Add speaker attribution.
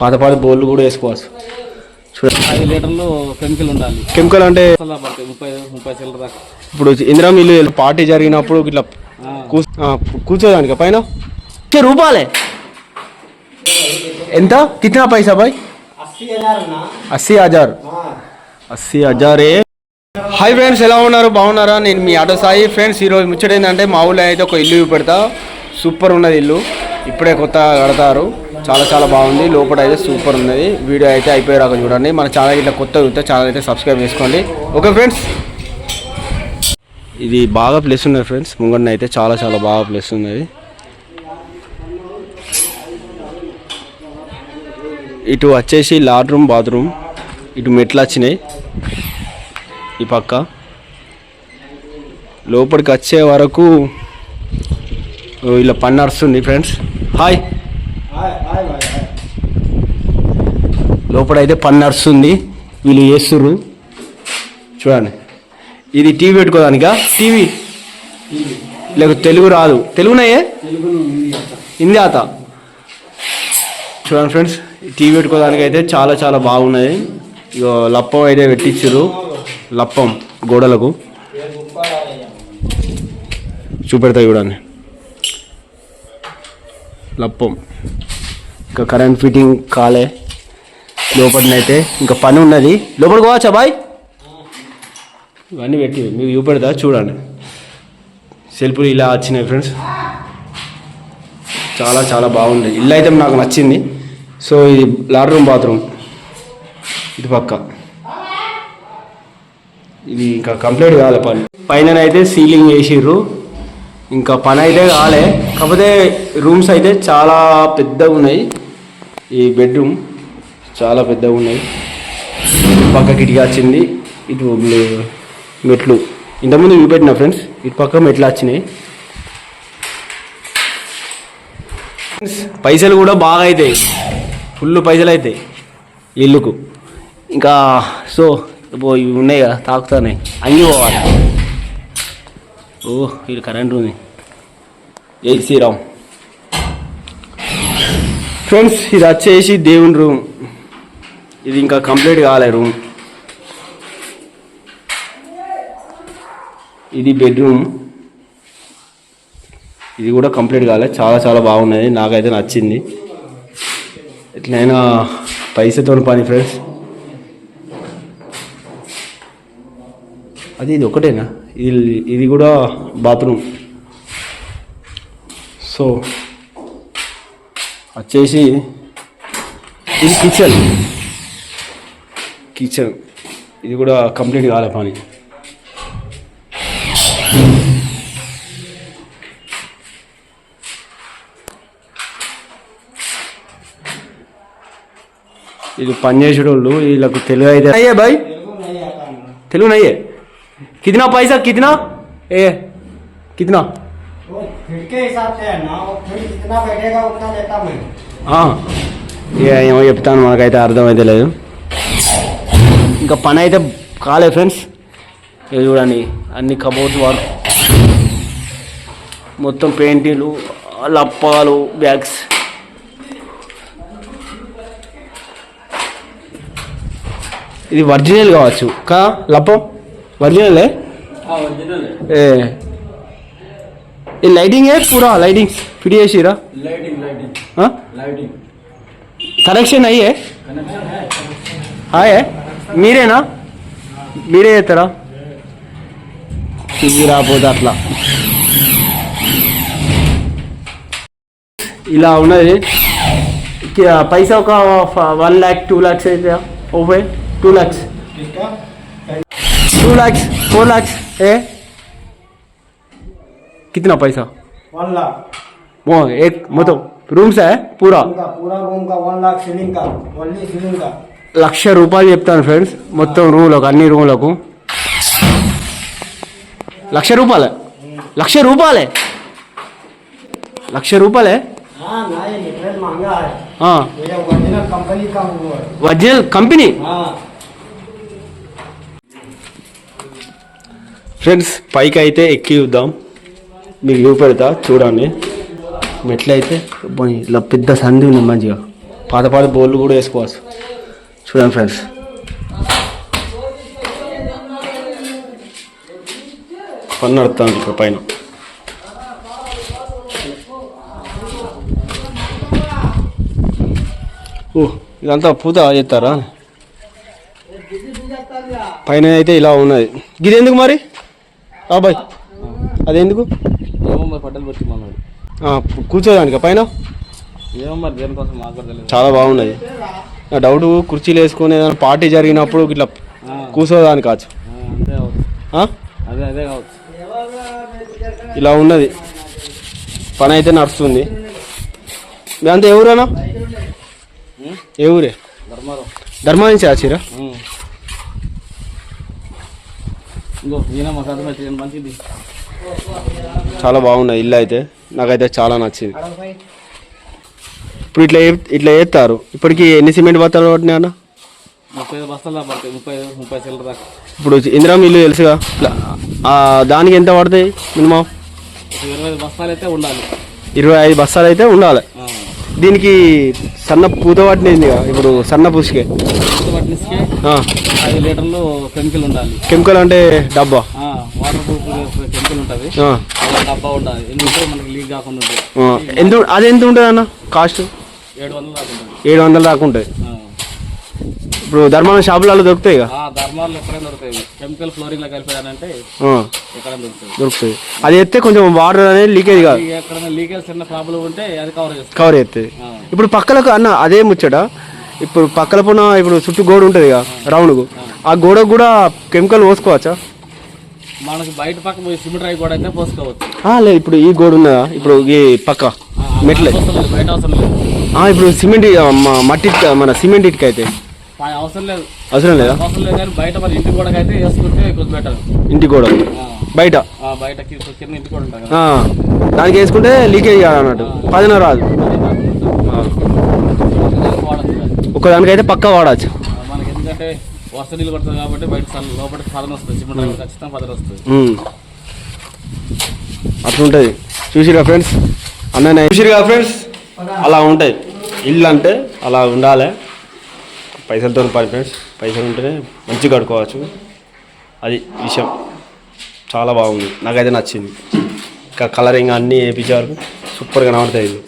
Speaker 1: పాత బోర్లు కూడా వేసుకోవచ్చు.
Speaker 2: 5 లీటర్లు కెమికల్ ఉండాలి.
Speaker 1: కెమికల్ అంటే
Speaker 2: 30 చిల్లర దాకా.
Speaker 1: ఇప్పుడు ఇందిరా మిల్లు పార్టీ జరిగినప్పుడు ఇట్లా కూర్చోదానికి పైన రూపాయలే ఎంత కిतना पैसा भाई 80,000 80,000 హాయ్ ఫ్రెండ్స్, ఎలా ఉన్నారు? బాగున్నారా? నేను మీ ఆటో సాయి. ఫ్రెండ్స్, ఈరోజు ముచ్చట ఏంటంటే మా ఊళ్ళో అయితే ఒక ఇల్లు పెడతా. సూపర్ ఉన్నది ఇల్లు, ఇప్పుడే కొత్త కడతారు. చాలా బాగుంది. లోపల అయితే సూపర్ ఉన్నది. వీడియో అయితే అయిపోయాక చూడండి. మన ఛానల్ ఇట్లా కొత్త చూస్తే ఛానల్ అయితే సబ్స్క్రైబ్ చేసుకోండి. ఓకే ఫ్రెండ్స్, ఇది బాగా ప్లేస్ ఉన్నది ఫ్రెండ్స్. ముంగన్న అయితే చాలా బాగా ప్లేస్ ఉన్నది. ఇటు వచ్చేసి లాట్రూమ్, బాత్రూమ్, ఇటు మెట్లు వచ్చినాయి. ఈ పక్క లోపలికి వచ్చే వరకు ఇలా పని నడుస్తుంది ఫ్రెండ్స్. హాయ్, లోపలైతే పని నడుస్తుంది, వీళ్ళు చేస్తుర్రు చూడండి. ఇది టీవీ పెట్టుకోదానికా? టీవీ లేక తెలుగు రాదు? తెలుగునయ్యే హిందీ ఆత. చూడండి ఫ్రెండ్స్, టీవీ పెట్టుకోవడానికి అయితే చాలా బాగున్నది. ఇగో లప్పం అయితే పెట్టించారు, లప్పం గోడలకు చూపెడతాయి చూడండి. లప్పం ఇంకా కరెంట్ ఫిట్టింగ్ కాలే. లోపలనైతే ఇంకా పని ఉన్నది. లోపలికి పోవచ్చా బాయ్? ఇవన్నీ పెట్టి మీకు చూపెడతా చూడండి. సెల్ఫ్లు ఇలా వచ్చినాయి ఫ్రెండ్స్. చాలా బాగుంది ఇల్లు అయితే నాకు నచ్చింది. సో ఇది లాట్రూమ్, బాత్రూమ్, ఇది పక్క. ఇది ఇంకా కంప్లీట్ కాలే పని. పైన అయితే సీలింగ్ వేసిర్రు, ఇంకా పని అయితే కాలే. కాకపోతే రూమ్స్ అయితే చాలా పెద్దగా ఉన్నాయి. ఈ బెడ్రూమ్ చాలా పెద్దగా ఉన్నాయి. పక్క కిటికీ వచ్చింది. ఇటు మెట్లు ఇంతకుముందు చూపెట్టిన ఫ్రెండ్స్. ఇటు పక్క మెట్లు వచ్చినాయి. పైసలు కూడా బాగా అవుతాయి, ఫుల్ పైసలు అవుతాయి ఇల్లుకు. ఇంకా సో ఇవి ఉన్నాయి కదా, తాకుతున్నాయి, అంగి పోవాలి. ఓ ఇది కరెంట్ ఉంది. జై శ్రీరామ్. ఫ్రెండ్స్, ఇది వచ్చేసి దేవుని రూమ్. ఇది ఇంకా కంప్లీట్ కాలే రూమ్. ఇది బెడ్రూమ్, ఇది కూడా కంప్లీట్ కాలే. చాలా బాగున్నది, నాకైతే నచ్చింది. ఎట్లయినా పైసతో పని ఫ్రెండ్స్. ఇది ఒకటేనా? ఇది కూడా బాత్రూమ్. సో వచ్చేసి ఇది కిచెన్. ఇది కూడా కంప్లీట్ కాలే పని. ఇది పనిచేసేటోళ్ళు, వీళ్ళకు తెలుగు అయితే అయ్యే బాయ్, తెలుగు నయ్యే. कितना पैसा कितना कितना
Speaker 3: के हिसाब से है ना, जितना बैठेगा उतना देता मैं.
Speaker 1: ఏమో చెప్తాను, మనకైతే అర్థమైతే లేదు. ఇంకా పని అయితే కాలే ఫ్రెండ్స్. ఇది చూడండి, అన్ని కబోర్డ్స్ వర్క్, మొత్తం పెయింటింగ్లు, లప్పాలు, బ్యాగ్స్. ఇది ఒరిజినల్ కావచ్చు కా లప్పం? ओरिजिनल है?
Speaker 2: हाँ ओरिजिनल है।
Speaker 1: ये लाइटिंग है पूरा, लाइटिंग फिट है शीरा?
Speaker 2: लाइटिंग
Speaker 1: हाँ
Speaker 2: लाइटिंग
Speaker 1: कनेक्शन नहीं है?
Speaker 2: कनेक्शन है।
Speaker 1: हाँ है, మీరే నా మీరే చేస్తారా? ఇది రాపోతే అట్లా ఇలా ఉన్నది. పైసా ఒక 1 लाख 2 लाख అయితే ఓవే 2 लाख 2 लाख 4 लाख है. कितना पैसा?
Speaker 3: 1 लाख
Speaker 1: वो एक मतलब रूम्स है पूरा
Speaker 3: रूम का 1 लाख सीलिंग का, ओनली सीलिंग का.
Speaker 1: ₹1,00,000 చెప్తాను ఫ్రెండ్స్. మొత్తం రూమ్లకు, అన్ని రూమ్లకు ₹1,00,000. ₹1,00,000 ₹1,00,000.
Speaker 3: हाँ ना, ये मटेरियल महंगा है.
Speaker 1: हाँ,
Speaker 3: ये ओरिजिनल कंपनी का वो है.
Speaker 1: Original company.
Speaker 3: हाँ
Speaker 1: ఫ్రెండ్స్, పైకి అయితే ఎక్కి చూద్దాం, మీకు చూపెడతా చూడండి. మెట్లయితే ఇలా పెద్ద సంధి ఉంది మంచిగా. పాత బోర్లు కూడా వేసుకోవచ్చు. చూడండి ఫ్రెండ్స్, పని నడుస్తుంది ఇక్కడ పైన. ఇదంతా పూత చేస్తారా? పైన అయితే ఇలా ఉన్నది. గిది ఎందుకు మరి బాబాయ్? అదెందుకు?
Speaker 2: ఏమో మరి పడ్డలు పెట్టి మన్నాడు
Speaker 1: కూర్చోదానిక పైన?
Speaker 2: ఏమో మరి దేనికోసం మాకు కూడా తెలియదు.
Speaker 1: చాలా బాగున్నది. నా డౌట్ కుర్చీలు వేసుకుని ఏదైనా పార్టీ జరిగినప్పుడు ఇట్లా కూర్చోదాని కావచ్చు.
Speaker 2: అంతే కావచ్చు. అదే కావచ్చు.
Speaker 1: ఇలా ఉన్నది. పని అయితే నడుస్తుంది. అంతా ఏ ఊరేనా? ఏ ఊరే? ధర్మా నుంచి వచ్చిరా?
Speaker 2: మంచిది.
Speaker 1: చాలా బాగున్నది ఇల్లు అయితే. నాకైతే చాలా నచ్చింది. ఇప్పుడు ఇట్లా వేస్తారు. ఇప్పటికి ఎన్ని సిమెంట్ బస్తాలు పట్టినాయి అన్న?
Speaker 2: 35 బస్తాలు పడతాయి. 30 చిల్లర దాకా.
Speaker 1: ఇప్పుడు ఇందిరామ ఇల్లు తెలుసుగా, దానికి ఎంత పడతాయి మినిమం?
Speaker 2: 25 బస్తాలు అయితే ఉండాలి.
Speaker 1: 25 బస్తాలు అయితే ఉండాలి. దీనికి సన్న పూత పట్టినది. ఇప్పుడు సన్న పూసికే
Speaker 2: 5 లీటర్లు కెమికల్ ఉండాలి.
Speaker 1: కెమికల్ అంటే డబ్బా?
Speaker 2: వాటర్ ప్రూఫ్ కెమికల్ ఉంటుంది. డబ్బా ఉండాలి. ఎందుకంటే మనకి లీక్ కాకుండా ఉంటుంది.
Speaker 1: అది ఎంత ఉంటుంది అన్న కాస్ట్? 700 దాకా ఉంటుంది. ఇప్పుడు ధర్మాన షాపులలో దొరుకుతాయి ఇక?
Speaker 2: ధర్మాలు ఎక్కడైనా దొరుకుతాయి. కెమికల్ ఫ్లోరింగ్ లో కలిపారంటే ఎక్కడైనా
Speaker 1: దొరుకుతుంది. అది ఎత్తే కొంచెం వాటర్ అనేది లీకేజ్ కాదు.
Speaker 2: ఎక్కడైనా లీకేజ్ చిన్న ప్రాబ్లం ఉంటే అది
Speaker 1: కవర్ చేస్తుంది. ఇప్పుడు పక్కలకు అన్న అదే ముచ్చట. ఇప్పుడు పక్కల పొన్న ఇప్పుడు చుట్టూ గోడ ఉంటుంది ఇక రౌండ్కు, ఆ గోడకు కూడా కెమికల్ పోసుకోవచ్చా?
Speaker 2: మనకి బయట పక్క సిమెంట్ రాయి గోడ అయితే పోసుకోవచ్చు.
Speaker 1: లేదు, ఇప్పుడు ఈ గోడ ఉన్నదా? ఇప్పుడు ఈ పక్క మెట్లే
Speaker 2: బయట అవసరం లేదు.
Speaker 1: ఇప్పుడు సిమెంట్ మట్టి మన సిమెంట్ ఇటుక అయితే
Speaker 2: అవసరం లేదు.
Speaker 1: అవసరం లేదా?
Speaker 2: అవసరం లేదు. కానీ బయట మన ఇంటి గోడకి అయితే వేసుకుంటే కొంచెం బెటర్.
Speaker 1: ఇంటి గోడ బయట
Speaker 2: కింద ఇంటి గోడ ఉంటుంది,
Speaker 1: దానికి వేసుకుంటే లీకేజ్ కాదు అన్నట్టు, పదన రాదు. ఒకదానికైతే పక్కా వాడచ్చు.
Speaker 2: మనకి ఎందుకంటే వర్ష నీళ్ళు పడుతుంది కాబట్టి బయట లోపలికి పదన వస్తుంది. సిమెంట్ ఖచ్చితంగా పదన వస్తుంది.
Speaker 1: అట్లుంటుంది. చూసిరా ఫ్రెండ్స్, అన్న చూసిరుగా ఫ్రెండ్స్, అలా ఉంటాయి ఇల్లు అంటే. అలా ఉండాలి. పైసలతో పని ఫ్రెండ్స్. పైసలు ఉంటేనే మంచిగా కడుకోవచ్చు. అది విషయం. చాలా బాగుంది, నాకైతే నచ్చింది. ఇంకా కలరింగ్ అన్నీ వేయించారు, సూపర్గా కనబడతాయి ఇల్లు.